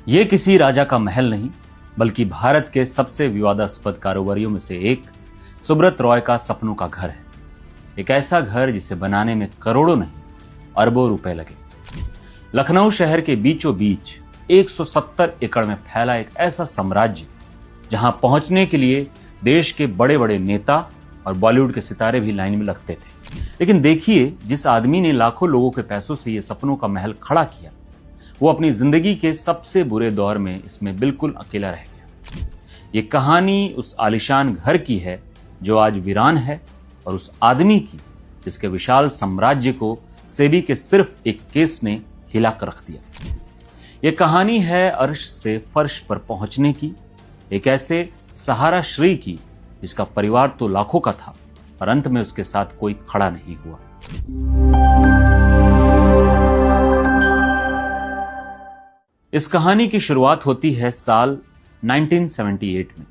ये किसी राजा का महल नहीं, बल्कि भारत के सबसे विवादास्पद कारोबारियों में से एक सुब्रत रॉय का सपनों का घर है। एक ऐसा घर जिसे बनाने में करोड़ों नहीं, अरबों रुपए लगे। लखनऊ शहर के बीचों बीच 170 एकड़ में फैला एक ऐसा साम्राज्य जहां पहुंचने के लिए देश के बड़े बड़े नेता और बॉलीवुड के सितारे भी लाइन में लगते थे। लेकिन देखिए, जिस आदमी ने लाखों लोगों के पैसों से यह सपनों का महल खड़ा किया, वो अपनी जिंदगी के सबसे बुरे दौर में इसमें बिल्कुल अकेला रह गया। ये कहानी उस आलीशान घर की है जो आज वीरान है, और उस आदमी की जिसके विशाल साम्राज्य को सेबी के सिर्फ एक केस ने हिला कर रख दिया। ये कहानी है अर्श से फर्श पर पहुंचने की, एक ऐसे सहारा श्री की जिसका परिवार तो लाखों का था, पर अंत में उसके साथ कोई खड़ा नहीं हुआ। इस कहानी की शुरुआत होती है साल 1978 में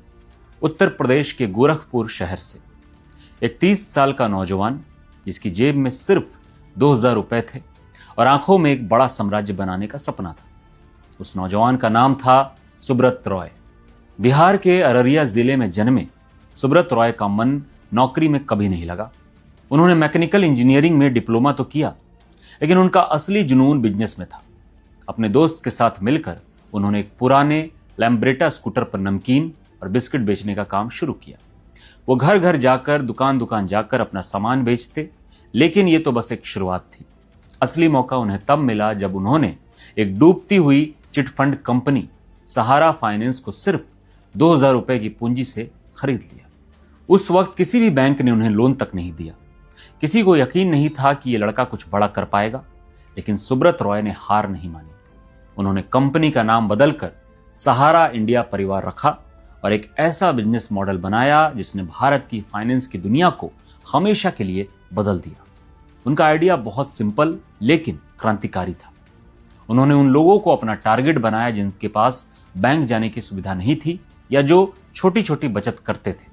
उत्तर प्रदेश के गोरखपुर शहर से। एक 30 साल का नौजवान जिसकी जेब में सिर्फ 2000 रुपए थे और आंखों में एक बड़ा साम्राज्य बनाने का सपना था। उस नौजवान का नाम था सुब्रत रॉय। बिहार के अररिया जिले में जन्मे सुब्रत रॉय का मन नौकरी में कभी नहीं लगा। उन्होंने मैकेनिकल इंजीनियरिंग में डिप्लोमा तो किया, लेकिन उनका असली जुनून बिजनेस में था। अपने दोस्त के साथ मिलकर उन्होंने एक पुराने लैम्ब्रेटा स्कूटर पर नमकीन और बिस्किट बेचने का काम शुरू किया। वो घर घर जाकर, दुकान दुकान जाकर अपना सामान बेचते, लेकिन ये तो बस एक शुरुआत थी। असली मौका उन्हें तब मिला जब उन्होंने एक डूबती हुई चिटफंड कंपनी सहारा फाइनेंस को सिर्फ 2000 रुपए की पूंजी से खरीद लिया। उस वक्त किसी भी बैंक ने उन्हें लोन तक नहीं दिया। किसी को यकीन नहीं था कि ये लड़का कुछ बड़ा कर पाएगा, लेकिन सुब्रत रॉय ने हार नहीं मानी। उन्होंने कंपनी का नाम बदलकर सहारा इंडिया परिवार रखा और एक ऐसा बिजनेस मॉडल बनाया जिसने भारत की फाइनेंस की दुनिया को हमेशा के लिए बदल दिया। उनका आइडिया बहुत सिंपल लेकिन क्रांतिकारी था। उन्होंने उन लोगों को अपना टारगेट बनाया जिनके पास बैंक जाने की सुविधा नहीं थी या जो छोटी छोटी बचत करते थे।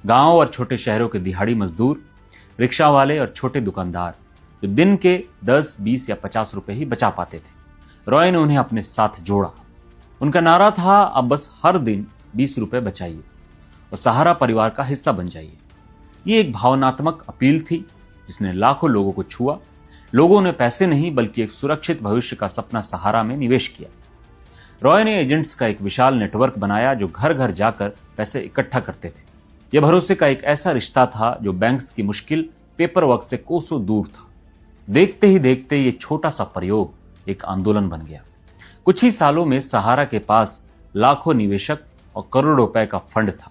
गांव और छोटे शहरों के दिहाड़ी मजदूर, रिक्शा वाले और छोटे दुकानदार जो दिन के 10, 20 या 50 रुपए ही बचा पाते थे। रॉय ने उन्हें अपने साथ जोड़ा। उनका नारा था, अब बस हर दिन 20 रुपए बचाइए और सहारा परिवार का हिस्सा बन जाइए। ये एक भावनात्मक अपील थी जिसने लाखों लोगों को छुआ। लोगों ने पैसे नहीं बल्कि एक सुरक्षित भविष्य का सपना सहारा में निवेश किया। रॉय ने एजेंट्स का एक विशाल नेटवर्क बनाया जो घर घर जाकर पैसे इकट्ठा करते थे। यह भरोसे का एक ऐसा रिश्ता था जो बैंक्स की मुश्किल पेपर वर्क से कोसों दूर था। देखते ही देखते ये छोटा सा प्रयोग एक आंदोलन बन गया। कुछ ही सालों में सहारा के पास लाखों निवेशक और करोड़ों रुपए का फंड था।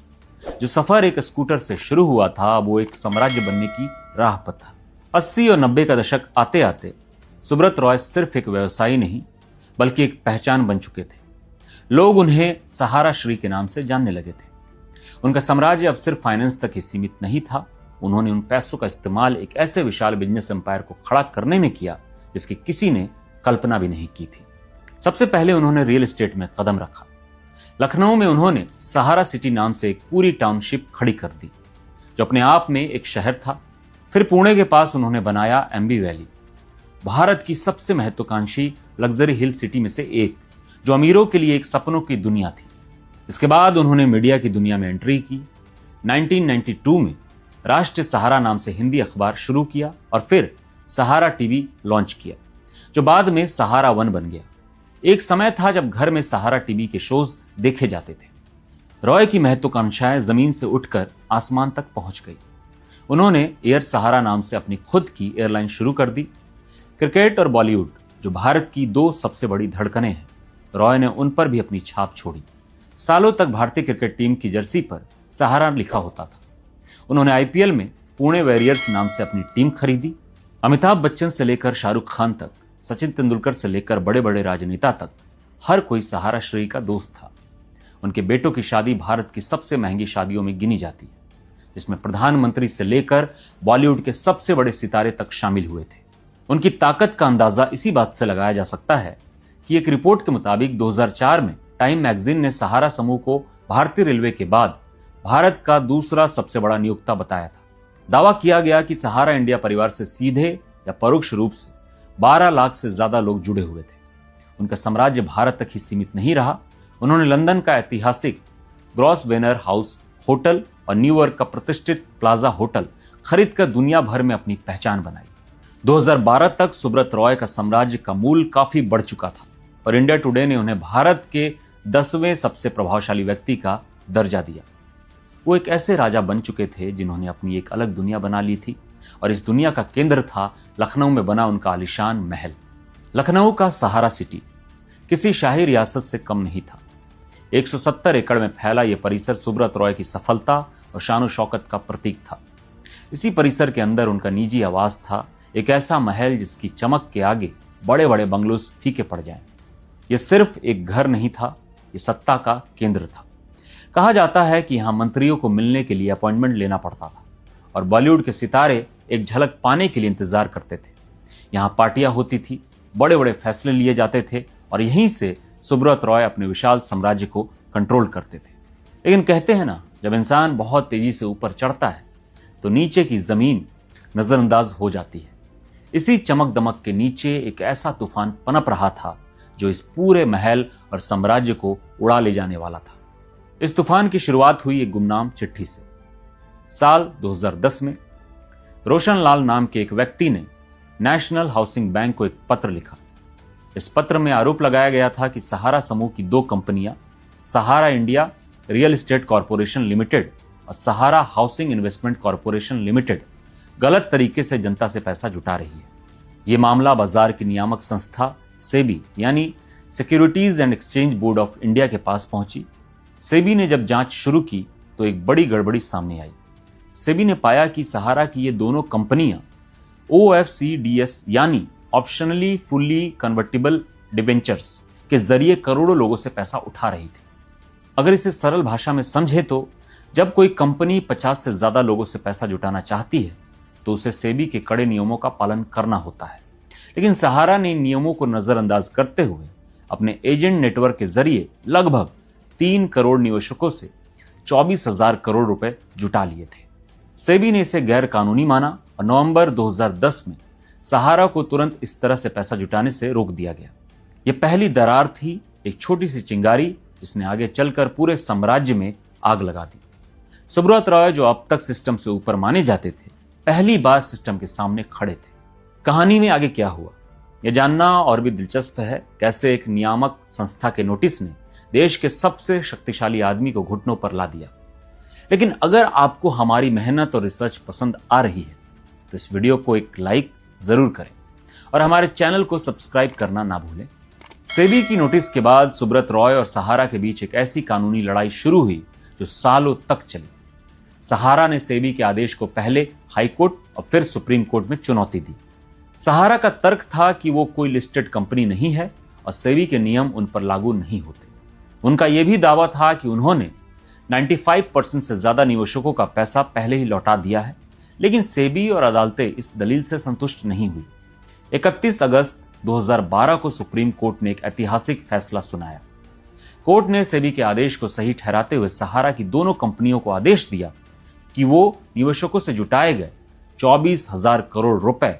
जो सफर एक स्कूटर से शुरू हुआ था, वो एक साम्राज्य बनने की राह पर था। 80 और 90 का दशक आते आते सुब्रत रॉय सिर्फ एक व्यवसायी नहीं बल्कि एक पहचान बन चुके थे। लोग उन्हें सहारा श्री के नाम से जानने लगे थे। उनका साम्राज्य अब सिर्फ फाइनेंस तक ही सीमित नहीं था। उन्होंने उन पैसों का इस्तेमाल एक ऐसे विशाल बिजनेस एम्पायर को खड़ा करने में किया जिसकी किसी ने कल्पना भी नहीं की थी। सबसे पहले उन्होंने रियल एस्टेट में कदम रखा। लखनऊ में उन्होंने सहारा सिटी नाम से एक पूरी टाउनशिप खड़ी कर दी जो अपने आप में एक शहर था। फिर पुणे के पास उन्होंने बनाया एम्बी वैली, भारत की सबसे महत्वाकांक्षी लग्जरी हिल सिटी में से एक, जो अमीरों के लिए एक सपनों की दुनिया थी। इसके बाद उन्होंने मीडिया की दुनिया में एंट्री की। 1992 में राष्ट्रीय सहारा नाम से हिंदी अखबार शुरू किया और फिर सहारा टीवी लॉन्च किया जो बाद में सहारा वन बन गया। एक समय था जब घर में सहारा टीवी के शोज देखे जाते थे। रॉय की महत्वाकांक्षाएं जमीन से उठकर आसमान तक पहुंच गई। उन्होंने एयर सहारा नाम से अपनी खुद की एयरलाइन शुरू कर दी। क्रिकेट और बॉलीवुड जो भारत की दो सबसे बड़ी धड़कनें हैं, रॉय ने उन पर भी अपनी छाप छोड़ी। सालों तक भारतीय क्रिकेट टीम की जर्सी पर सहारा लिखा होता था। उन्होंने आईपीएल में पुणे वॉरियर्स नाम से अपनी टीम खरीदी। अमिताभ बच्चन से लेकर शाहरुख खान तक, सचिन तेंदुलकर से लेकर बड़े बड़े राजनेता तक हर कोई सहारा श्री का दोस्त था। उनके बेटों की शादी भारत की सबसे महंगी शादियों में गिनी जाती है, जिसमें प्रधानमंत्री से लेकर बॉलीवुड के सबसे बड़े सितारे तक शामिल हुए थे। उनकी ताकत का अंदाजा इसी बात से लगाया जा सकता है कि एक रिपोर्ट के मुताबिक 2004 में टाइम मैगजीन ने सहारा समूह को भारतीय रेलवे के बाद भारत का दूसरा सबसे बड़ा नियोक्ता बताया था। दावा किया गया कि सहारा इंडिया परिवार से सीधे या परोक्ष रूप से 12 लाख से ज्यादा लोग जुड़े हुए थे। उनका साम्राज्य भारत तक ही सीमित नहीं रहा। उन्होंने लंदन का ऐतिहासिक ग्रॉसवेनर हाउस होटल और न्यूयॉर्क का प्रतिष्ठित प्लाजा होटल खरीदकर दुनिया भर में अपनी पहचान बनाई। 2012 तक सुब्रत रॉय का साम्राज्य का मूल काफी बढ़ चुका था और इंडिया टुडे ने उन्हें भारत के 10वें सबसे प्रभावशाली व्यक्ति का दर्जा दिया। वो एक ऐसे राजा बन चुके थे जिन्होंने अपनी एक अलग दुनिया बना ली थी और इस दुनिया का केंद्र था लखनऊ में बना उनका आलीशान महल। लखनऊ का सहारा सिटी किसी शाही रियासत से कम नहीं था। 170 एकड़ में फैला यह परिसर सुब्रत रॉय की सफलता और शान शौकत का प्रतीक था। इसी परिसर के अंदर उनका निजी आवास था, एक ऐसा महल जिसकी चमक के आगे बड़े बड़े बंगलोज फीके पड़ जाएं। यह सिर्फ एक घर नहीं था, यह सत्ता का केंद्र था। कहा जाता है कि यहां मंत्रियों को मिलने के लिए अपॉइंटमेंट लेना पड़ता था और बॉलीवुड के सितारे एक झलक पाने के लिए इंतजार करते थे। यहां पार्टियां होती थी, बड़े बड़े फैसले लिए जाते थे और यहीं से सुब्रत रॉय अपने विशाल साम्राज्य को कंट्रोल करते थे। लेकिन कहते हैं ना, जब इंसान बहुत तेजी से ऊपर चढ़ता है तो नीचे की जमीन नजरअंदाज हो जाती है। इसी चमक दमक के नीचे एक ऐसा तूफान पनप रहा था जो इस पूरे महल और साम्राज्य को उड़ा ले जाने वाला था। इस तूफान की शुरुआत हुई एक गुमनाम चिट्ठी से। साल 2010 में रोशन लाल नाम के एक व्यक्ति ने नेशनल हाउसिंग बैंक को एक पत्र लिखा। इस पत्र में आरोप लगाया गया था कि सहारा समूह की 2 कंपनियां, Sahara India real estate corporation limited और Sahara housing investment corporation limited, गलत तरीके से जनता से पैसा जुटा रही है। यह मामला बाजार की नियामक संस्था सेबी यानी securities and exchange board of India के पास पहुंची। सेबी ने जब जांच शुरू की तो एक बड़ी गड़बड़ी सामने आई। सेबी ने पाया कि सहारा की ये दोनों कंपनियां OFCDS यानी ऑप्शनली फुल्ली कन्वर्टिबल डिवेंचर्स के जरिए करोड़ों लोगों से पैसा उठा रही थी। अगर इसे सरल भाषा में समझे तो जब कोई कंपनी 50 से ज्यादा लोगों से पैसा जुटाना चाहती है तो उसे सेबी के कड़े नियमों का पालन करना होता है। लेकिन सहारा ने इन नियमों को नजरअंदाज करते हुए अपने एजेंट नेटवर्क के जरिए लगभग 3 करोड़ निवेशकों से 24,000 करोड़ रुपए जुटा लिए थे। सेबी ने इसे गैर कानूनी माना और नवंबर 2010 में सहारा को तुरंत इस तरह से पैसा जुटाने से रोक दिया गया। यह पहली दरार थी, एक छोटी सी चिंगारी जिसने आगे चलकर पूरे साम्राज्य में आग लगा दी। सुब्रत रॉय, जो अब तक सिस्टम से ऊपर माने जाते थे, पहली बार सिस्टम के सामने खड़े थे। कहानी में आगे क्या हुआ यह जानना और भी दिलचस्प है। कैसे एक नियामक संस्था के नोटिस ने देश के सबसे शक्तिशाली आदमी को घुटनों पर ला दिया। लेकिन अगर आपको हमारी मेहनत और रिसर्च पसंद आ रही है तो इस वीडियो को एक लाइक जरूर करें और हमारे चैनल को सब्सक्राइब करना ना भूलें। सेबी की नोटिस के बाद सुब्रत रॉय और सहारा के बीच एक ऐसी कानूनी लड़ाई शुरू हुई जो सालों तक चली। सहारा ने सेबी के आदेश को पहले हाई कोर्ट और फिर सुप्रीम कोर्ट में चुनौती दी। सहारा का तर्क था कि वो कोई लिस्टेड कंपनी नहीं है और सेबी के नियम उन पर लागू नहीं होते। उनका यह भी दावा था कि उन्होंने 95% से ज्यादा निवेशकों का पैसा पहले ही लौटा दिया है। लेकिन सेबी और अदालतें इस दलील से संतुष्ट नहीं हुई। 31 अगस्त 2012 को सुप्रीम कोर्ट ने एक ऐतिहासिक फैसला सुनाया। कोर्ट ने सेबी के आदेश को सही ठहराते हुए सहारा की दोनों कंपनियों को आदेश दिया कि वो निवेशकों से जुटाए गए 24,000 करोड़ रुपए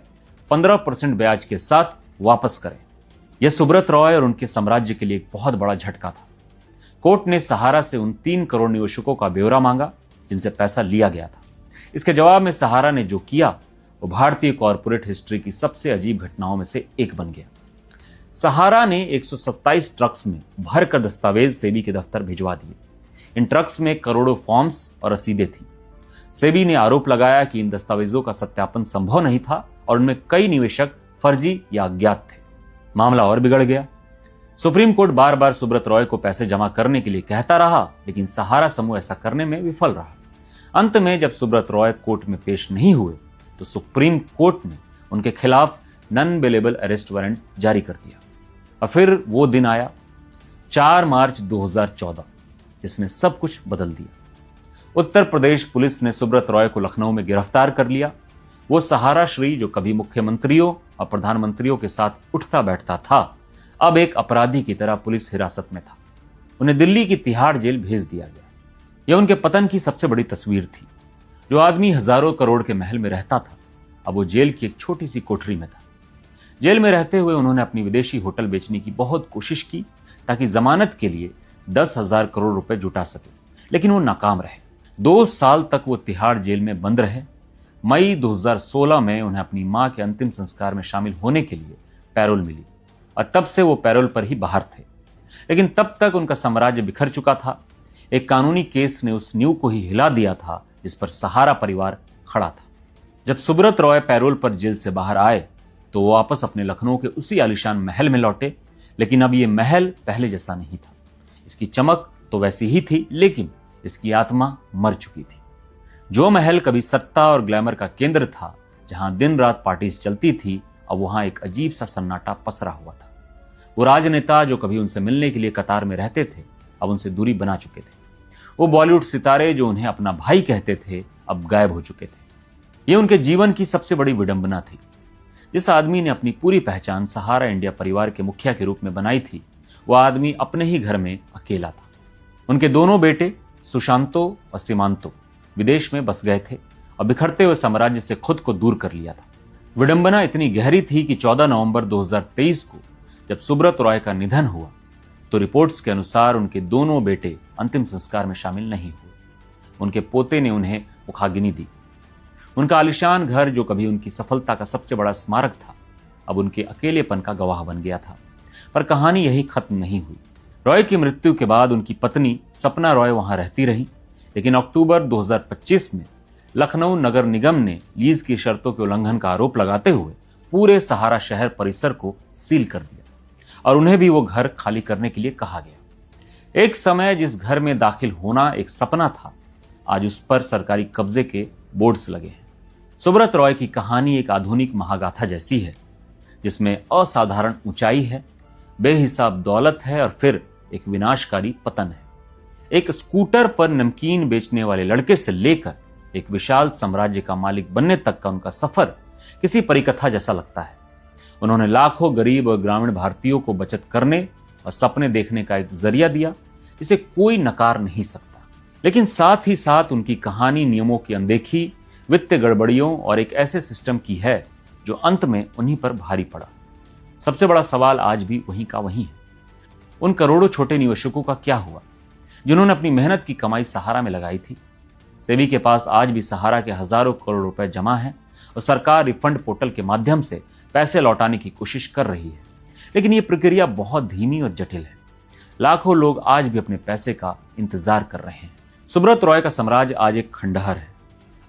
15% ब्याज के साथ वापस करें। यह सुब्रत रॉय और उनके साम्राज्य के लिए एक बहुत बड़ा झटका था। कोर्ट ने सहारा से उन 3 करोड़ निवेशकों का ब्यौरा मांगा जिनसे पैसा लिया गया था। इसके जवाब में सहारा ने जो किया वो भारतीय कॉरपोरेट हिस्ट्री की सबसे अजीब घटनाओं में से एक बन गया। सहारा ने 127 ट्रक्स में भरकर दस्तावेज सेबी के दफ्तर भिजवा दिए। इन ट्रक्स में करोड़ों फॉर्म्स और रसीदें थी। सेबी ने आरोप लगाया कि इन दस्तावेजों का सत्यापन संभव नहीं था और उनमें कई निवेशक फर्जी या अज्ञात थे। मामला और बिगड़ गया। सुप्रीम कोर्ट बार बार सुब्रत रॉय को पैसे जमा करने के लिए कहता रहा, लेकिन सहारा समूह ऐसा करने में विफल रहा। अंत में जब सुब्रत रॉय कोर्ट में पेश नहीं हुए तो सुप्रीम कोर्ट ने उनके खिलाफ नॉन बेलेबल अरेस्ट वारंट जारी कर दिया। और फिर वो दिन आया 4 मार्च 2014 जिसने सब कुछ बदल दिया। उत्तर प्रदेश पुलिस ने सुब्रत रॉय को लखनऊ में गिरफ्तार कर लिया। वो सहारा श्री जो कभी मुख्यमंत्रियों और प्रधानमंत्रियों के साथ उठता बैठता था, अब एक अपराधी की तरह पुलिस हिरासत में था। उन्हें दिल्ली की तिहाड़ जेल भेज दिया गया। यह उनके पतन की सबसे बड़ी तस्वीर थी। जो आदमी हजारों करोड़ के महल में रहता था, अब वो जेल की एक छोटी सी कोठरी में था। जेल में रहते हुए उन्होंने अपनी विदेशी होटल बेचने की बहुत कोशिश की ताकि जमानत के लिए 10,000 करोड़ रुपए जुटा सके, लेकिन वो नाकाम रहे। 2 साल तक वो तिहाड़ जेल में बंद रहे। मई 2016 में उन्हें अपनी मां के अंतिम संस्कार में शामिल होने के लिए पैरोल मिली और तब से वो पैरोल पर ही बाहर थे। लेकिन तब तक उनका साम्राज्य बिखर चुका था। एक कानूनी केस ने उस नींव को ही हिला दिया था जिस पर सहारा परिवार खड़ा था। जब सुब्रत रॉय पैरोल पर जेल से बाहर आए तो वो वापस अपने लखनऊ के उसी आलीशान महल में लौटे, लेकिन अब ये महल पहले जैसा नहीं था। इसकी चमक तो वैसी ही थी, लेकिन इसकी आत्मा मर चुकी थी। जो महल कभी सत्ता और ग्लैमर का केंद्र था, जहां दिन रात पार्टीज चलती थी, अब वहां एक अजीब सा सन्नाटा पसरा हुआ था। वो राजनेता जो कभी उनसे मिलने के लिए कतार में रहते थे, अब उनसे दूरी बना चुके थे। वो बॉलीवुड सितारे जो उन्हें अपना भाई कहते थे, अब गायब हो चुके थे। ये उनके जीवन की सबसे बड़ी विडंबना थी। जिस आदमी ने अपनी पूरी पहचान सहारा इंडिया परिवार के मुखिया के रूप में बनाई थी, वह आदमी अपने ही घर में अकेला था। उनके दोनों बेटे सुशांतो और सीमांतो विदेश में बस गए थे और बिखरते हुए साम्राज्य से खुद को दूर कर लिया था। विडंबना इतनी गहरी थी कि 14 नवंबर 2023 को जब सुब्रत रॉय का निधन हुआ तो रिपोर्ट्स के अनुसार उनके दोनों बेटे अंतिम संस्कार में शामिल नहीं हुए। उनके पोते ने उन्हें मुखाग्नि दी। उनका आलिशान घर जो कभी उनकी सफलता का सबसे बड़ा स्मारक था, अब उनके अकेलेपन का गवाह बन गया था। पर कहानी यही खत्म नहीं हुई। रॉय की मृत्यु के बाद उनकी पत्नी सपना रॉय वहां रहती रही, लेकिन अक्टूबर 2025 में लखनऊ नगर निगम ने लीज की शर्तों के उल्लंघन का आरोप लगाते हुए पूरे सहारा शहर परिसर को सील कर दिया और उन्हें भी वो घर खाली करने के लिए कहा गया। एक समय जिस घर में दाखिल होना एक सपना था, आज उस पर सरकारी कब्जे के बोर्ड्स लगे हैं। सुब्रत रॉय की कहानी एक आधुनिक महागाथा जैसी है, जिसमें असाधारण ऊंचाई है, बेहिसाब दौलत है और फिर एक विनाशकारी पतन है। एक स्कूटर पर नमकीन बेचने वाले लड़के से लेकर एक विशाल साम्राज्य का मालिक बनने तक का उनका सफर किसी परिकथा जैसा लगता है। उन्होंने लाखों गरीब और ग्रामीण भारतीयों को बचत करने और सपने देखने का एक जरिया दिया, जिसे कोई नकार नहीं सकता। लेकिन साथ ही साथ उनकी कहानी नियमों की अनदेखी, वित्तीय गड़बड़ियों और एक ऐसे सिस्टम की है जो अंत में उन्हीं पर भारी पड़ा। सबसे बड़ा सवाल आज भी वहीं का वहीं है। उन करोड़ों छोटे निवेशकों का क्या हुआ जिन्होंने अपनी मेहनत की कमाई सहारा में लगाई थी? सेबी के पास आज भी सहारा के हजारों करोड़ रुपए जमा है और सरकार रिफंड पोर्टल के माध्यम से पैसे लौटाने की कोशिश कर रही है, लेकिन यह प्रक्रिया बहुत धीमी और जटिल है। लाखों लोग आज भी अपने पैसे का इंतजार कर रहे हैं। सुब्रत रॉय का साम्राज्य आज एक खंडहर है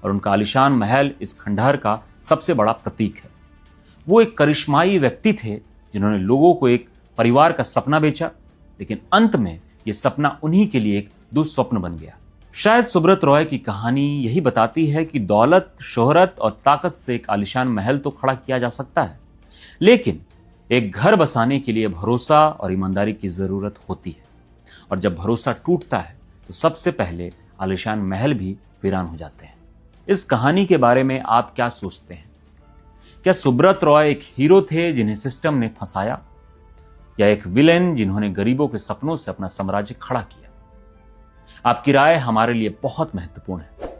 और उनका आलिशान महल इस खंडहर का सबसे बड़ा प्रतीक है। वो एक करिश्माई व्यक्ति थे जिन्होंने लोगों को एक परिवार का सपना बेचा, लेकिन अंत में यह सपना उन्हीं के लिए एक दुस्वप्न बन गया। शायद सुब्रत रॉय की कहानी यही बताती है कि दौलत, शोहरत और ताकत से एक आलिशान महल तो खड़ा किया जा सकता है, लेकिन एक घर बसाने के लिए भरोसा और ईमानदारी की जरूरत होती है। और जब भरोसा टूटता है तो सबसे पहले आलिशान महल भी वीरान हो जाते हैं। इस कहानी के बारे में आप क्या सोचते हैं? क्या सुब्रत रॉय एक हीरो थे जिन्हें सिस्टम ने फंसाया, या एक विलेन जिन्होंने गरीबों के सपनों से अपना साम्राज्य खड़ा किया? आपकी राय हमारे लिए बहुत महत्वपूर्ण है।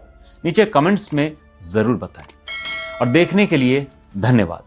नीचे कमेंट्स में जरूर बताएं और देखने के लिए धन्यवाद।